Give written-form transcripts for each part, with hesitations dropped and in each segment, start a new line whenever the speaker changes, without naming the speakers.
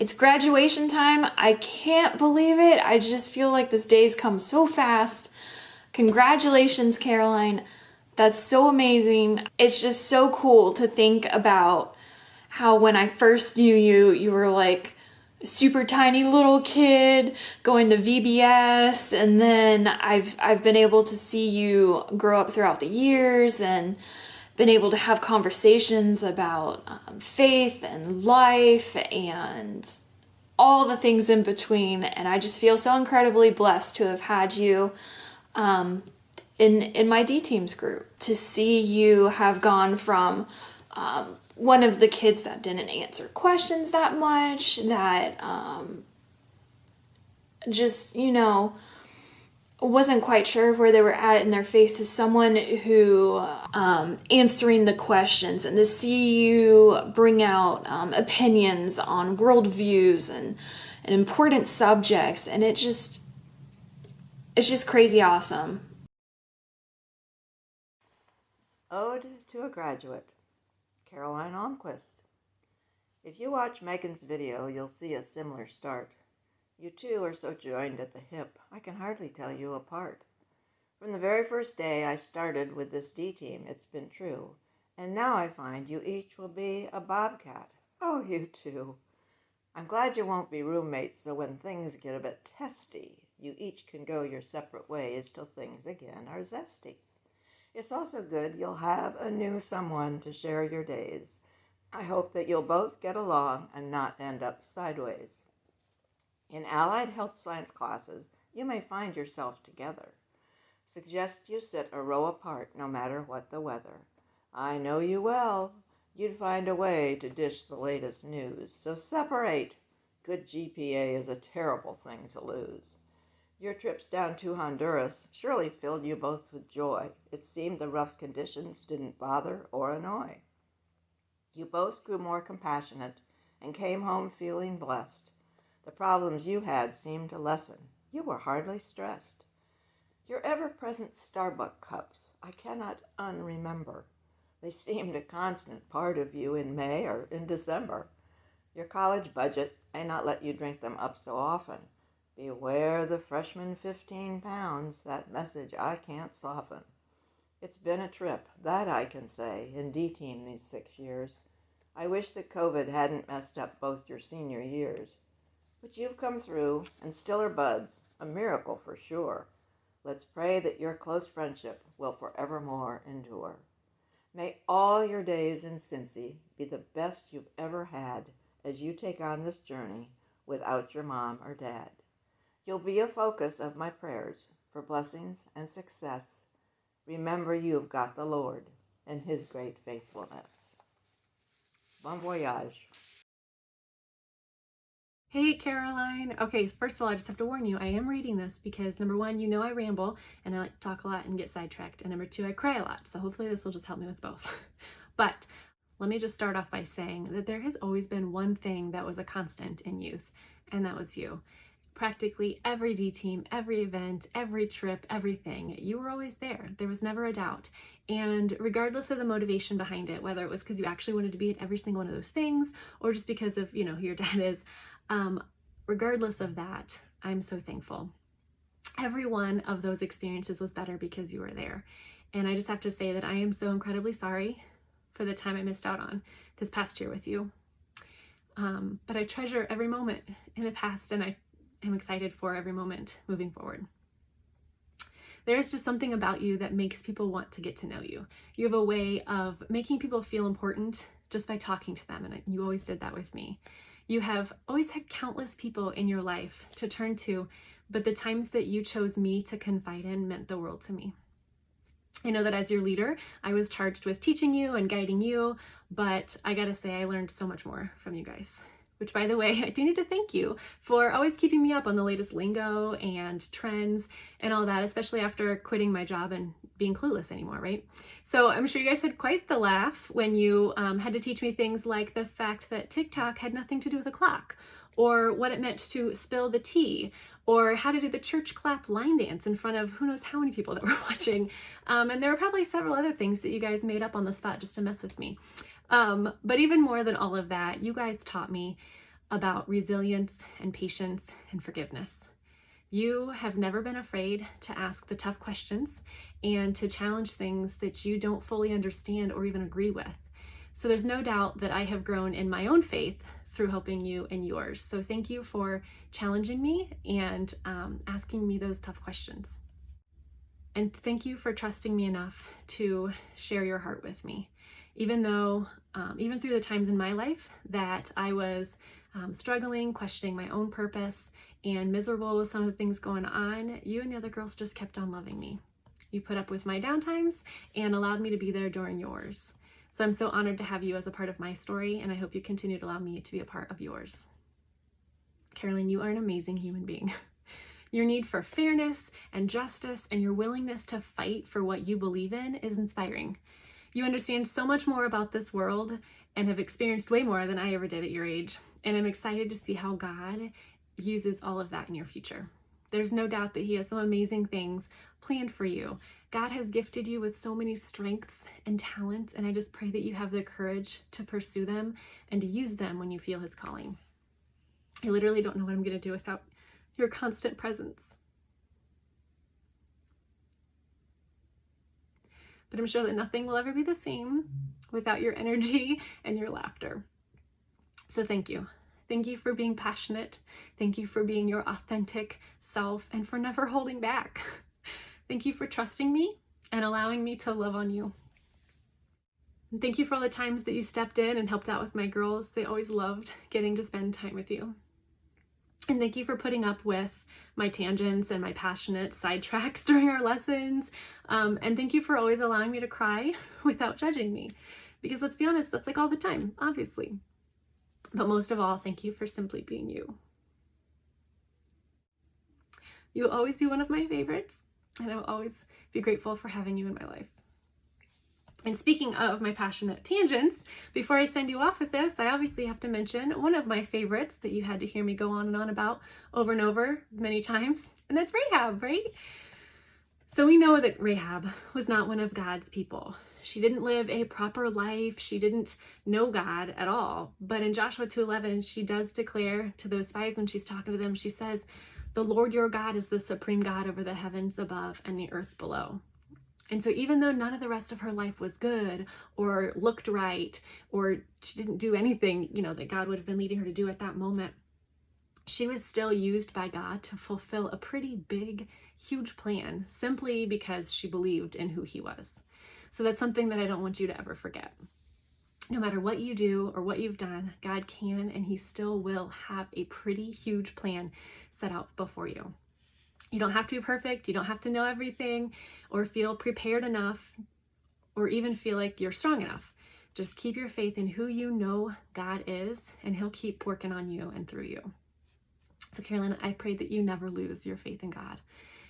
It's graduation time. I can't believe it. I just feel like this day's come so fast. Congratulations, Caroline. That's so amazing. It's just so cool to think about how when I first knew you, you were like a super tiny little kid going to VBS, and then I've been able to see you grow up throughout the years and been able to have conversations about faith and life and all the things in between. And I just feel so incredibly blessed to have had you in my D Teams group, to see you have gone from one of the kids that didn't answer questions that much, that just, wasn't quite sure where they were at in their faith, to someone who answering the questions, and to see you bring out opinions on worldviews and important subjects, and it's just crazy awesome.
Ode to a Graduate, Caroline Almquist. If you watch Megan's video, you'll see a similar start. You two are so joined at the hip, I can hardly tell you apart. From the very first day I started with this D-Team, it's been true. And now I find you each will be a bobcat. Oh, you two. I'm glad you won't be roommates, so when things get a bit testy, you each can go your separate ways till things again are zesty. It's also good you'll have a new someone to share your days. I hope that you'll both get along and not end up sideways. In allied health science classes, you may find yourself together. Suggest you sit a row apart no matter what the weather. I know you well. You'd find a way to dish the latest news. So separate. Good GPA is a terrible thing to lose. Your trips down to Honduras surely filled you both with joy. It seemed the rough conditions didn't bother or annoy. You both grew more compassionate and came home feeling blessed. The problems you had seemed to lessen. You were hardly stressed. Your ever-present Starbucks cups I cannot unremember. They seemed a constant part of you in May or in December. Your college budget may not let you drink them up so often. Beware the freshman 15 pounds, that message I can't soften. It's been a trip, that I can say, in D-Team these 6 years. I wish that COVID hadn't messed up both your senior years. But you've come through and still are buds, a miracle for sure. Let's pray that your close friendship will forevermore endure. May all your days in Cincy be the best you've ever had as you take on this journey without your mom or dad. You'll be a focus of my prayers for blessings and success. Remember, you've got the Lord and his great faithfulness. Bon voyage.
Hey, Caroline. Okay, first of all, I just have to warn you, I am reading this because number one, I ramble and I like to talk a lot and get sidetracked. And number two, I cry a lot. So hopefully this will just help me with both. But let me just start off by saying that there has always been one thing that was a constant in youth, and that was you. Practically every D-Team, every event, every trip, everything, you were always there. There was never a doubt. And regardless of the motivation behind it, whether it was because you actually wanted to be at every single one of those things or just because of, who your dad is, regardless of that, I'm so thankful. Every one of those experiences was better because you were there. And I just have to say that I am so incredibly sorry for the time I missed out on this past year with you. But I treasure every moment in the past, and I am excited for every moment moving forward. There's just something about you that makes people want to get to know you. You have a way of making people feel important just by talking to them, and you always did that with me. You have always had countless people in your life to turn to, but the times that you chose me to confide in meant the world to me. I know that as your leader, I was charged with teaching you and guiding you, but I gotta say, I learned so much more from you guys. Which, by the way, I do need to thank you for always keeping me up on the latest lingo and trends and all that, especially after quitting my job and being clueless anymore, right? So I'm sure you guys had quite the laugh when you had to teach me things like the fact that TikTok had nothing to do with a clock, or what it meant to spill the tea, or how to do the church clap line dance in front of who knows how many people that were watching. And there were probably several other things that you guys made up on the spot just to mess with me. But even more than all of that, you guys taught me about resilience and patience and forgiveness. You have never been afraid to ask the tough questions and to challenge things that you don't fully understand or even agree with. So there's no doubt that I have grown in my own faith through helping you in yours. So thank you for challenging me and asking me those tough questions. And thank you for trusting me enough to share your heart with me. Even though, even through the times in my life that I was struggling, questioning my own purpose, and miserable with some of the things going on, you and the other girls just kept on loving me. You put up with my downtimes and allowed me to be there during yours. So I'm so honored to have you as a part of my story, and I hope you continue to allow me to be a part of yours. Caroline, you are an amazing human being. Your need for fairness and justice and your willingness to fight for what you believe in is inspiring. You understand so much more about this world and have experienced way more than I ever did at your age. And I'm excited to see how God uses all of that in your future. There's no doubt that He has some amazing things planned for you. God has gifted you with so many strengths and talents, and I just pray that you have the courage to pursue them and to use them when you feel His calling. I literally don't know what I'm going to do without your constant presence. But I'm sure that nothing will ever be the same without your energy and your laughter. So thank you. Thank you for being passionate. Thank you for being your authentic self and for never holding back. Thank you for trusting me and allowing me to love on you. And thank you for all the times that you stepped in and helped out with my girls. They always loved getting to spend time with you. And thank you for putting up with my tangents and my passionate sidetracks during our lessons. And thank you for always allowing me to cry without judging me. Because let's be honest, that's like all the time, obviously. But most of all, thank you for simply being you. You will always be one of my favorites, and I will always be grateful for having you in my life. And speaking of my passionate tangents, before I send you off with this, I obviously have to mention one of my favorites that you had to hear me go on and on about over and over many times, and that's Rahab, right? So we know that Rahab was not one of God's people. She didn't live a proper life. She didn't know God at all. But in Joshua 2:11, she does declare to those spies when she's talking to them, she says, "The Lord your God is the supreme God over the heavens above and the earth below." And so even though none of the rest of her life was good or looked right, or she didn't do anything, that God would have been leading her to do at that moment, she was still used by God to fulfill a pretty big, huge plan simply because she believed in who He was. So that's something that I don't want you to ever forget. No matter what you do or what you've done, God can and He still will have a pretty huge plan set out before you. You don't have to be perfect. You don't have to know everything or feel prepared enough or even feel like you're strong enough. Just keep your faith in who you know God is, and He'll keep working on you and through you. So Caroline, I pray that you never lose your faith in God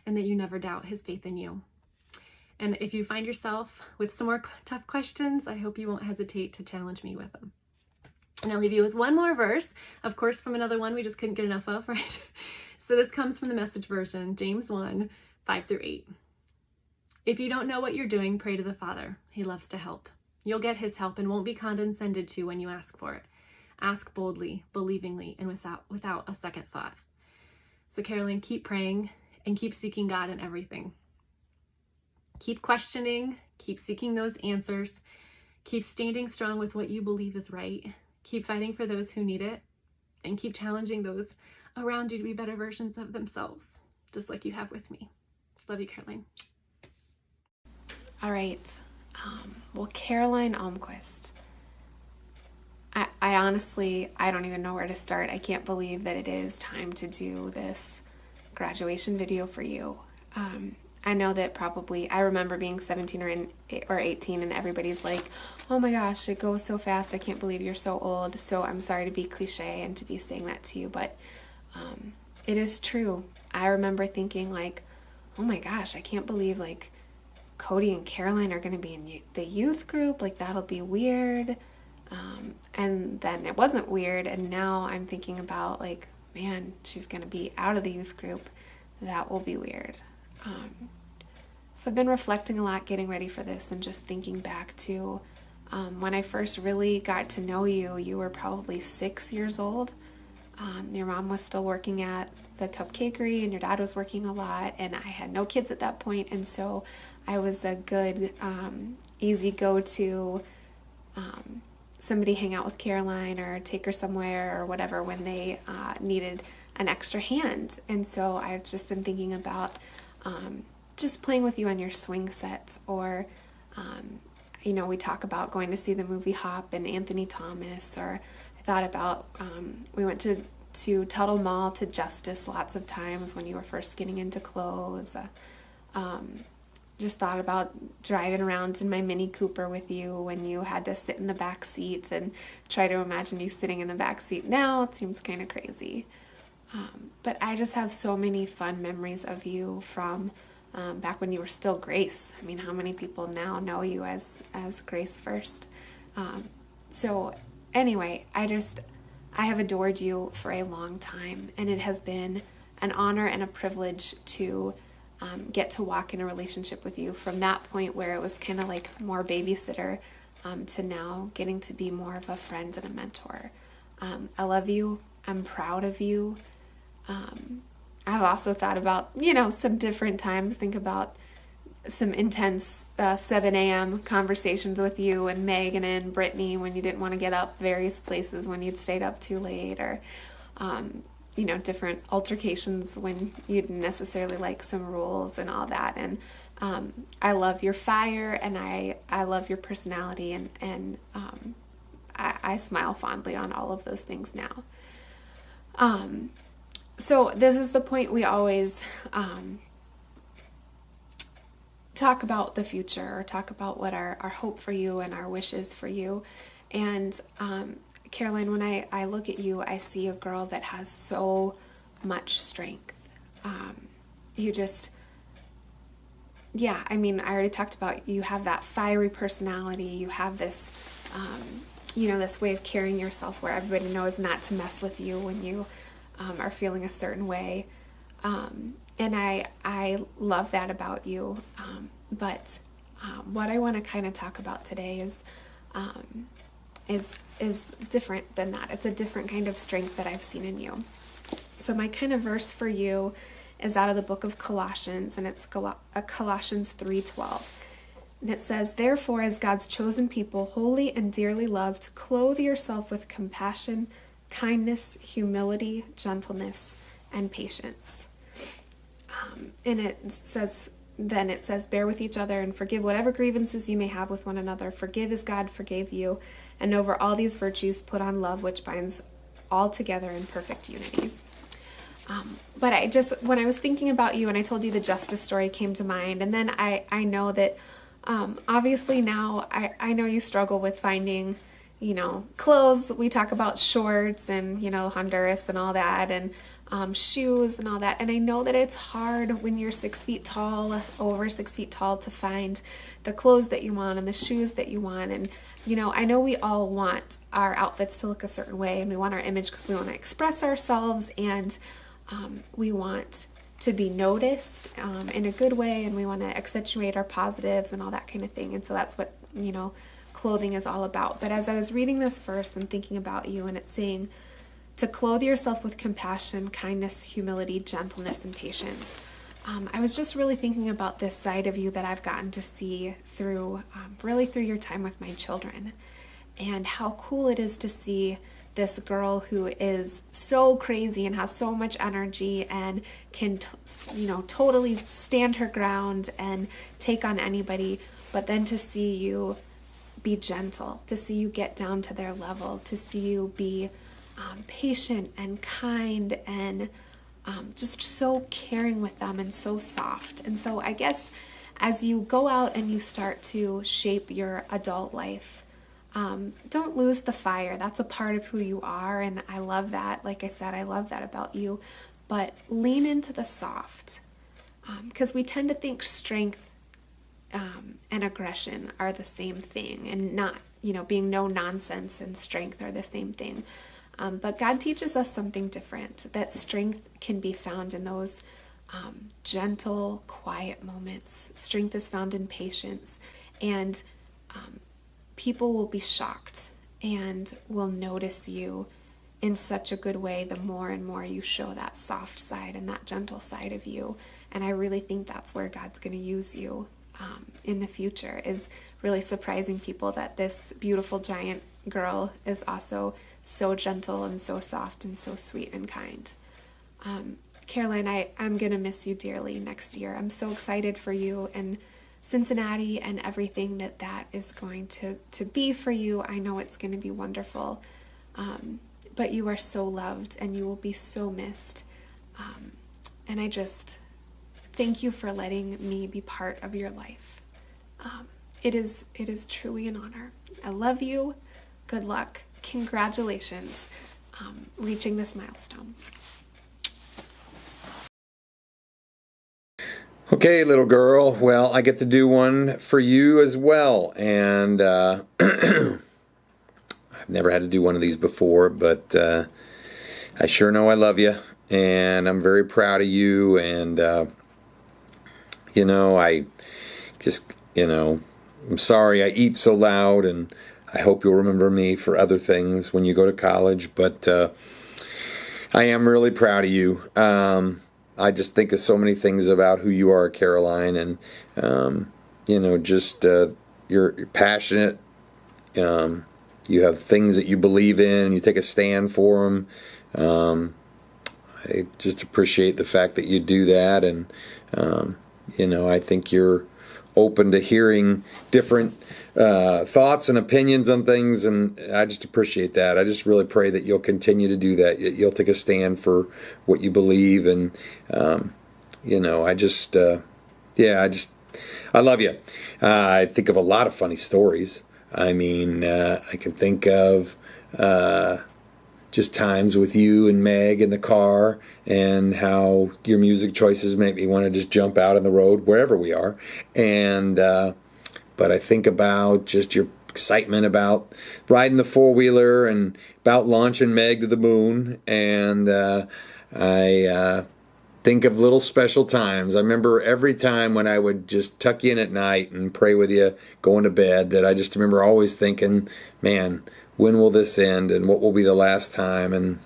and that you never doubt His faith in you. And if you find yourself with some more tough questions, I hope you won't hesitate to challenge me with them. And I'll leave you with one more verse, of course, from another one we just couldn't get enough of, right? So this comes from the Message version, James 1:5-8. If you don't know what you're doing, pray to the Father. He loves to help. You'll get His help and won't be condescended to when you ask for it. Ask boldly, believingly, and without a second thought. So Caroline, keep praying and keep seeking God in everything. Keep questioning, keep seeking those answers, keep standing strong with what you believe is right, keep fighting for those who need it, and keep challenging those around you to be better versions of themselves, just like you have with me. Love you, Caroline.
All right. Well, Caroline Almquist, I honestly, I don't even know where to start. I can't believe that it is time to do this graduation video for you. I know that probably, I remember being 17 or 18 and everybody's like, oh my gosh, it goes so fast. I can't believe you're so old. So I'm sorry to be cliche and to be saying that to you, but it is true. I remember thinking like, oh my gosh, I can't believe like Cody and Caroline are going to be in the youth group. Like that'll be weird. And then it wasn't weird. And now I'm thinking about like, man, she's going to be out of the youth group. That will be weird. So I've been reflecting a lot getting ready for this and just thinking back to when I first really got to know you, you were probably 6 years old. Your mom was still working at the cupcakery and your dad was working a lot, and I had no kids at that point, and so I was a good, easy go-to, somebody hang out with Caroline or take her somewhere or whatever when they needed an extra hand. And so I've just been thinking about just playing with you on your swing sets, or we talk about going to see the movie Hop and Anthony Thomas, or I thought about we went to Tuttle Mall to Justice lots of times when you were first getting into clothes. Just thought about driving around in my Mini Cooper with you when you had to sit in the back seat, and try to imagine you sitting in the back seat now. It seems kind of crazy. But I just have so many fun memories of you from back when you were still Grace. I mean, how many people now know you as Grace First? So anyway, I have adored you for a long time, and it has been an honor and a privilege to get to walk in a relationship with you from that point where it was kind of like more babysitter to now getting to be more of a friend and a mentor. I love you. I'm proud of you. I've also thought about, some different times, think about some intense 7 a.m. conversations with you and Megan and Brittany when you didn't want to get up, various places when you'd stayed up too late, or different altercations when you didn't necessarily like some rules and all that. And I love your fire, and I love your personality, and I smile fondly on all of those things now. So this is the point we always talk about the future, or talk about what our hope for you and our wishes for you. And Caroline, when I look at you, I see a girl that has so much strength. I already talked about, you have that fiery personality. You have this, this way of carrying yourself where everybody knows not to mess with you when you are feeling a certain way. And I love that about you. But what I want to kind of talk about today is different than that. It's a different kind of strength that I've seen in you. So my kind of verse for you is out of the book of Colossians, and it's Colossians 3:12. And it says, "Therefore, as God's chosen people, holy and dearly loved, clothe yourself with compassion, kindness, humility, gentleness, and patience." And it says, "Bear with each other and forgive whatever grievances you may have with one another. Forgive as God forgave you. And over all these virtues, put on love, which binds all together in perfect unity." But when I was thinking about you and I told you the Justice story came to mind. And then I know that obviously now I know you struggle with finding, clothes. We talk about shorts and, Honduras and all that, and shoes and all that. And I know that it's hard when you're 6 feet tall, over 6 feet tall, to find the clothes that you want and the shoes that you want. And, I know we all want our outfits to look a certain way, and we want our image because we want to express ourselves, and we want to be noticed in a good way, and we want to accentuate our positives and all that kind of thing. And so that's what, clothing is all about. But as I was reading this verse and thinking about you, and it's saying to clothe yourself with compassion, kindness, humility, gentleness, and patience, I was just really thinking about this side of you that I've gotten to see through your time with my children, and how cool it is to see this girl who is so crazy and has so much energy and can, totally stand her ground and take on anybody, but then to see you be gentle, to see you get down to their level, to see you be patient and kind and just so caring with them and so soft. And so I guess as you go out and you start to shape your adult life, don't lose the fire. That's a part of who you are, and I love that. Like I said, I love that about you. But lean into the soft, because we tend to think strength and aggression are the same thing, and not, being no nonsense and strength are the same thing. But God teaches us something different, that strength can be found in those gentle, quiet moments. Strength is found in patience, and people will be shocked and will notice you in such a good way the more and more you show that soft side and that gentle side of you. And I really think that's where God's going to use you in the future, is really surprising people that this beautiful giant girl is also so gentle and so soft and so sweet and kind. Caroline, I'm going to miss you dearly next year. I'm so excited for you and Cincinnati and everything that is going to be for you. I know it's going to be wonderful. But you are so loved and you will be so missed. And I just thank you for letting me be part of your life. It is truly an honor. I love you. Good luck. Congratulations reaching this milestone.
Okay, little girl. Well, I get to do one for you as well. And I've never had to do one of these before, but I sure know I love you. And I'm very proud of you. And, I just, I'm sorry I eat so loud. And I hope you'll remember me for other things when you go to college. But I am really proud of you. I just think of so many things about who you are, Caroline, and you're passionate. You have things that you believe in, and you take a stand for them. I just appreciate the fact that you do that, and I think you're open to hearing different thoughts and opinions on things, and I just appreciate that. I just really pray that you'll continue to do that. You'll take a stand for what you believe, and I love you. I think of a lot of funny stories. I mean, I can think of just times with you and Meg in the car, and how your music choices make me want to just jump out on the road wherever we are. And but I think about just your excitement about riding the four-wheeler and about launching Meg to the moon. And I think of little special times. I remember every time when I would just tuck you in at night and pray with you going to bed, that I just remember always thinking, man, when will this end and what will be the last time? And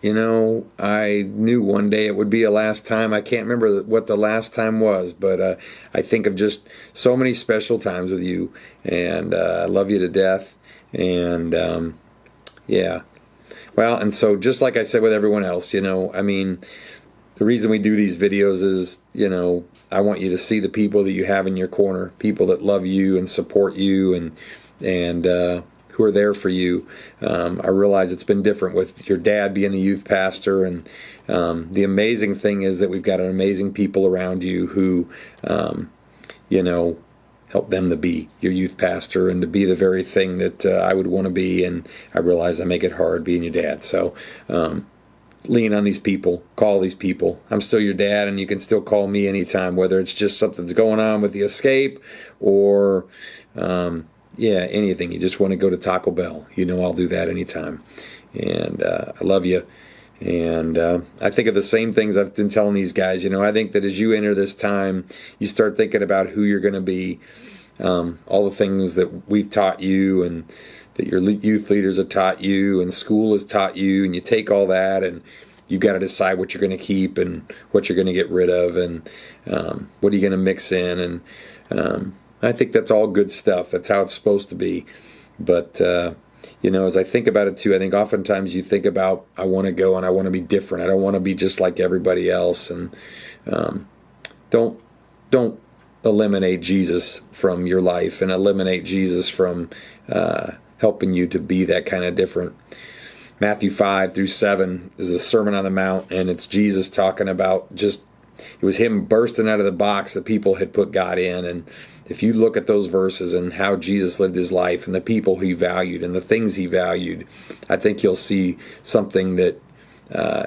I knew one day it would be a last time. I can't remember what the last time was, but I think of just so many special times with you, and I love you to death. And well, and so just like I said with everyone else, the reason we do these videos is, I want you to see the people that you have in your corner, people that love you and support you, and who are there for you. I realize it's been different with your dad being the youth pastor, and the amazing thing is that we've got an amazing people around you who, help them to be your youth pastor and to be the very thing that I would want to be. And I realize I make it hard being your dad. So lean on these people, call these people. I'm still your dad, and you can still call me anytime, whether it's just something's going on with the escape or anything. You just want to go to Taco Bell. I'll do that anytime. And I love you. And I think of the same things I've been telling these guys. I think that as you enter this time, you start thinking about who you're going to be, all the things that we've taught you and that your youth leaders have taught you and school has taught you, and you take all that and you've got to decide what you're going to keep and what you're going to get rid of, and what are you going to mix in. And I think that's all good stuff. That's how it's supposed to be. But, as I think about it too, I think oftentimes you think about, I want to go and I want to be different. I don't want to be just like everybody else. And don't eliminate Jesus from your life and eliminate Jesus from helping you to be that kind of different. Matthew 5-7 is the Sermon on the Mount, and it's Jesus talking about it was him bursting out of the box that people had put God in. And if you look at those verses and how Jesus lived his life and the people he valued and the things he valued, I think you'll see something that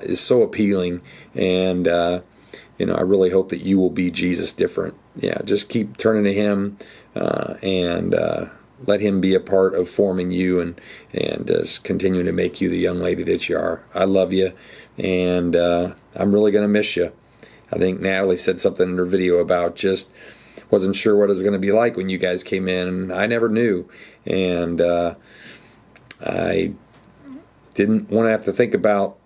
is so appealing. And, I really hope that you will be Jesus different. Yeah, just keep turning to him and let him be a part of forming you and just continuing to make you the young lady that you are. I love you, and I'm really going to miss you. I think Natalie said something in her video about just wasn't sure what it was going to be like when you guys came in, and I never knew. And I didn't want to have to think about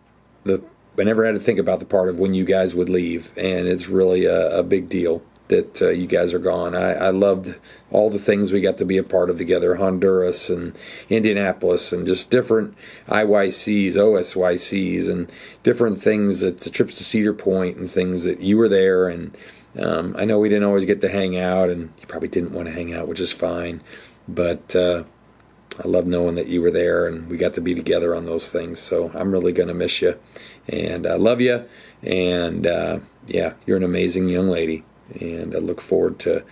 I never had to think about the part of when you guys would leave, and it's really a big deal that you guys are gone. I loved all the things we got to be a part of together, Honduras and Indianapolis, and just different IYCs, OSYCs, and different things, that the trips to Cedar Point and things that you were there. And I know we didn't always get to hang out, and you probably didn't want to hang out, which is fine, but I love knowing that you were there and we got to be together on those things. So I'm really going to miss you, and I love you, and yeah, you're an amazing young lady, and I look forward to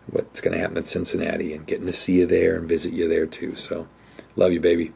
what's going to happen at Cincinnati and getting to see you there and visit you there too. So love you, baby.